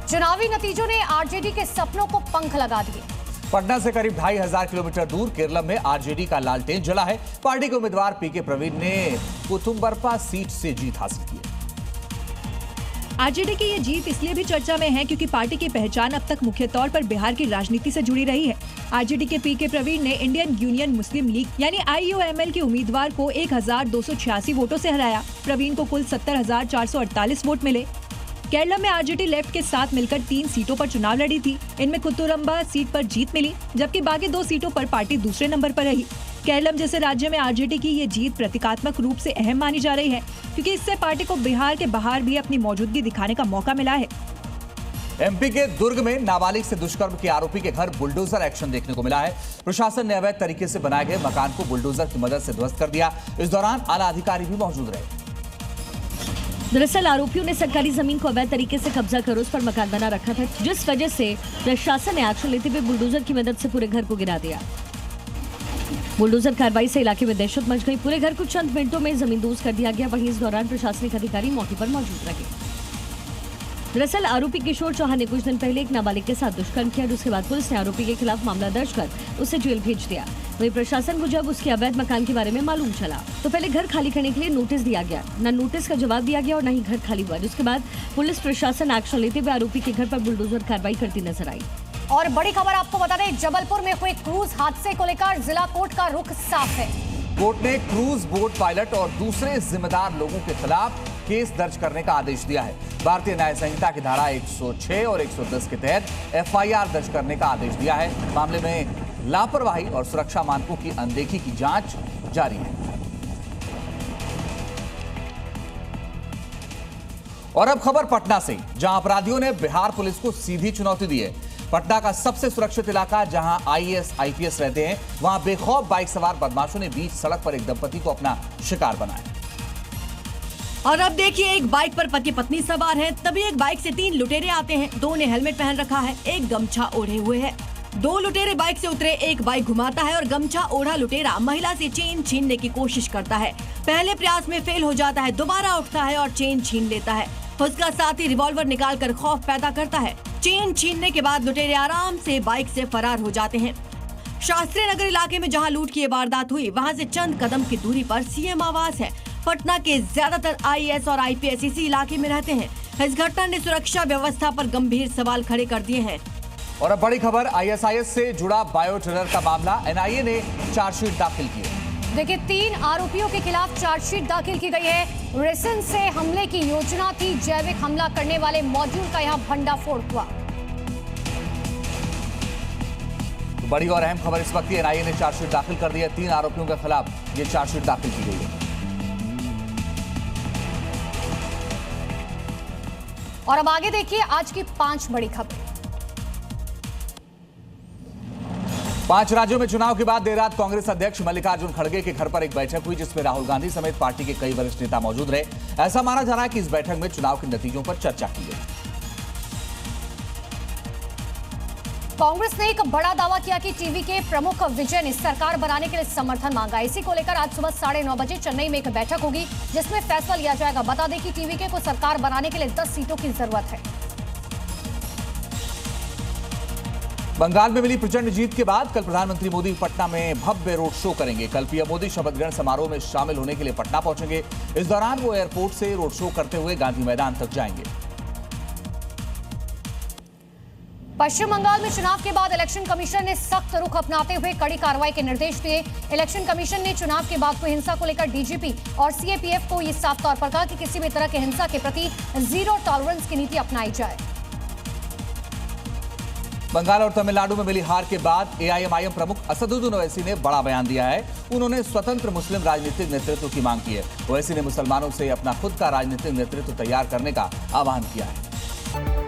चुनावी नतीजों ने आरजेडी के सपनों को पंख लगा दिए। पटना से करीब 2500 किलोमीटर दूर केरलम में आरजेडी का लालटेन जला है। पार्टी के उम्मीदवार पीके प्रवीण ने कुतुम्बरपा सीट से जीत हासिल की है। आरजेडी की ये जीत इसलिए भी चर्चा में है क्योंकि पार्टी की पहचान अब तक मुख्य तौर पर बिहार की राजनीति से जुड़ी रही है। आरजेडी के पीके प्रवीण ने इंडियन यूनियन मुस्लिम लीग यानी IUML के उम्मीदवार को 1286 वोटों से हराया। प्रवीण को कुल 70,448 वोट मिले। केरलम में आरजेडी लेफ्ट के साथ मिलकर 3 सीटों पर चुनाव लड़ी थी। इनमें कुतुरम्बा सीट पर जीत मिली, जबकि बाकी 2 सीटों पर पार्टी दूसरे नंबर पर रही। केरलम जैसे राज्य में आरजेडी की ये जीत प्रतीकात्मक रूप से अहम मानी जा रही है, क्योंकि इससे पार्टी को बिहार के बाहर भी अपनी मौजूदगी दिखाने का मौका मिला है। एमपी के दुर्ग में नाबालिग से दुष्कर्म के आरोपी के घर बुलडोजर एक्शन देखने को मिला है। प्रशासन ने अवैध तरीके से बनाए गए मकान को बुलडोजर की मदद से ध्वस्त कर दिया। इस दौरान आला अधिकारी भी मौजूद रहे। दरअसल आरोपियों ने सरकारी जमीन को अवैध तरीके से कब्जा कर उस पर मकान बना रखा था, जिस वजह से प्रशासन ने एक्शन लेते हुए बुलडोजर की मदद से पूरे घर को गिरा दिया। बुलडोजर कार्रवाई से इलाके में दहशत मच गई। पूरे घर को चंद मिनटों में जमींदोज कर दिया गया। वहीं इस दौरान प्रशासनिक अधिकारी मौके पर मौजूद रहे। दरअसल आरोपी किशोर चौहान ने कुछ दिन पहले एक नाबालिग के साथ दुष्कर्म किया। उसके बाद पुलिस ने आरोपी के खिलाफ मामला दर्ज कर उसे जेल भेज दिया। वहीं प्रशासन को जब उसके अवैध मकान के बारे में मालूम चला तो पहले घर खाली करने के लिए नोटिस दिया गया। न नोटिस का जवाब दिया गया और न ही घर खाली हुआ। उसके बाद पुलिस प्रशासन एक्शन लेते हुए आरोपी के घर पर बुलडोजर कार्रवाई करती नजर आई। और बड़ी खबर आपको बता दें, जबलपुर में हुए क्रूज हादसे को लेकर जिला कोर्ट का रुख साफ है। कोर्ट ने क्रूज बोट पायलट और दूसरे जिम्मेदार लोगों के खिलाफ केस दर्ज करने का आदेश दिया है। भारतीय न्याय संहिता की धारा 106 और 110 के तहत FIR दर्ज करने का आदेश दिया है। मामले में लापरवाही और सुरक्षा मानकों की अनदेखी की जांच जारी है। और अब खबर पटना से, जहां अपराधियों ने बिहार पुलिस को सीधी चुनौती दी है। पटना का सबसे सुरक्षित इलाका, जहां IAS IPS रहते हैं, वहां बेखौफ बाइक सवार बदमाशों ने बीच सड़क पर एक दंपति को अपना शिकार बनाया। और अब देखिए, एक बाइक पर पति पत्नी सवार हैं, तभी एक बाइक से 3 लुटेरे आते हैं। 2 ने हेलमेट पहन रखा है, एक गमछा ओढ़े हुए है। 2 लुटेरे बाइक से उतरे, एक बाइक घुमाता है और गमछा ओढ़ा लुटेरा महिला से चेन छीनने की कोशिश करता है। पहले प्रयास में फेल हो जाता है, दोबारा उठता है और चेन छीन लेता है। उसका साथी रिवॉल्वर निकालकर खौफ पैदा करता है। चेन छीनने के बाद लुटेरे आराम से बाइक से फरार हो जाते हैं। शास्त्री नगर इलाके में जहां लूट की वारदात हुई, वहां से चंद कदम की दूरी पर CM आवास है। पटना के ज्यादातर IAS और IPS इसी इलाके में रहते हैं। इस घटना ने सुरक्षा व्यवस्था पर गंभीर सवाल खड़े कर दिए हैं। और अब बड़ी खबर, ISIS से जुड़ा बायो टेरर का मामला, NIA ने चार्जशीट दाखिल की है। देखिए, 3 आरोपियों के खिलाफ चार्जशीट दाखिल की गई है। रेसिन से हमले की योजना थी। जैविक हमला करने वाले मॉड्यूल का यहां भंडाफोड़ हुआ। तो बड़ी और अहम खबर इस वक्त, NIA ने चार्जशीट दाखिल कर दी है। 3 आरोपियों के खिलाफ ये चार्जशीट दाखिल की गई है। और अब आगे देखिए आज की 5 बड़ी खबरें। 5 राज्यों में चुनाव के बाद देर रात कांग्रेस अध्यक्ष मल्लिकार्जुन खड़गे के घर पर एक बैठक हुई, जिसमें राहुल गांधी समेत पार्टी के कई वरिष्ठ नेता मौजूद रहे। ऐसा माना जा रहा है कि इस बैठक में चुनाव के नतीजों पर चर्चा की गई। कांग्रेस ने एक बड़ा दावा किया कि टीवी के प्रमुख विजय ने सरकार बनाने के लिए समर्थन मांगा। इसी को लेकर आज सुबह 9:30 बजे चेन्नई में एक बैठक होगी, जिसमें फैसला लिया जाएगा। बता दें कि टीवी को सरकार बनाने के लिए 10 सीटों की जरूरत है। बंगाल में मिली प्रचंड जीत के बाद कल प्रधानमंत्री मोदी पटना में भव्य रोड शो करेंगे। कल PM मोदी शपथ ग्रहण समारोह में शामिल होने के लिए पटना पहुंचेंगे। इस दौरान वो एयरपोर्ट से रोड शो करते हुए गांधी मैदान तक जाएंगे। पश्चिम बंगाल में चुनाव के बाद इलेक्शन कमीशन ने सख्त रुख अपनाते हुए कड़ी कार्रवाई के निर्देश दिए। इलेक्शन कमीशन ने चुनाव के बाद हुई हिंसा को लेकर DGP और CAPF को ये साफ तौर पर कहा कि किसी भी तरह की हिंसा के प्रति 0 टॉलरेंस की नीति अपनाई जाए। बंगाल और तमिलनाडु में मिली हार के बाद AIMIM प्रमुख असदुद्दीन ओवैसी ने बड़ा बयान दिया है। उन्होंने स्वतंत्र मुस्लिम राजनीतिक नेतृत्व की मांग की है। ओवैसी ने मुसलमानों से अपना खुद का राजनीतिक नेतृत्व तैयार करने का आह्वान किया है।